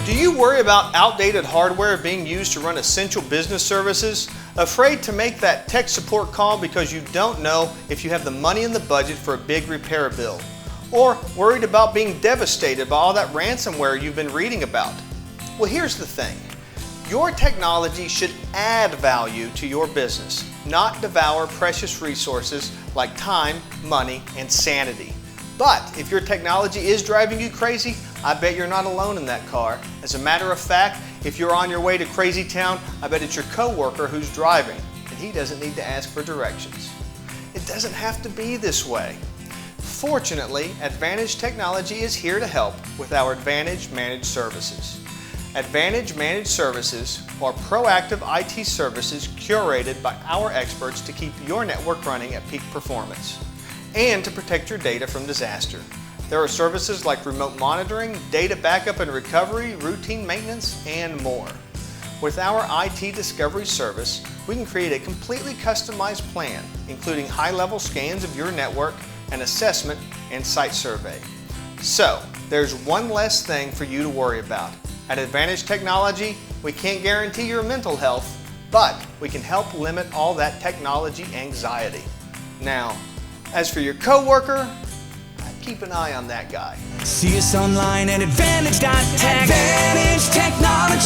Do you worry about outdated hardware being used to run essential business services? Afraid to make that tech support call because you don't know if you have the money in the budget for a big repair bill? Or worried about being devastated by all that ransomware you've been reading about? Well, here's the thing. Your technology should add value to your business, not devour precious resources like time, money, and sanity. But if your technology is driving you crazy, I bet you're not alone in that car. As a matter of fact, if you're on your way to Crazy Town, I bet it's your coworker who's driving, and he doesn't need to ask for directions. It doesn't have to be this way. Fortunately, Advantage Technology is here to help with our Advantage Managed Services. Advantage Managed Services are proactive IT services curated by our experts to keep your network running at peak performance and to protect your data from disaster. There are services like remote monitoring, data backup and recovery, routine maintenance, and more. With our IT Discovery service, we can create a completely customized plan, including high-level scans of your network, an assessment, and site survey. So, there's one less thing for you to worry about. At Advantage Technology, we can't guarantee your mental health, but we can help limit all that technology anxiety. Now, as for your coworker, keep an eye on that guy. See us online at advantage.tech. Advantage Technology.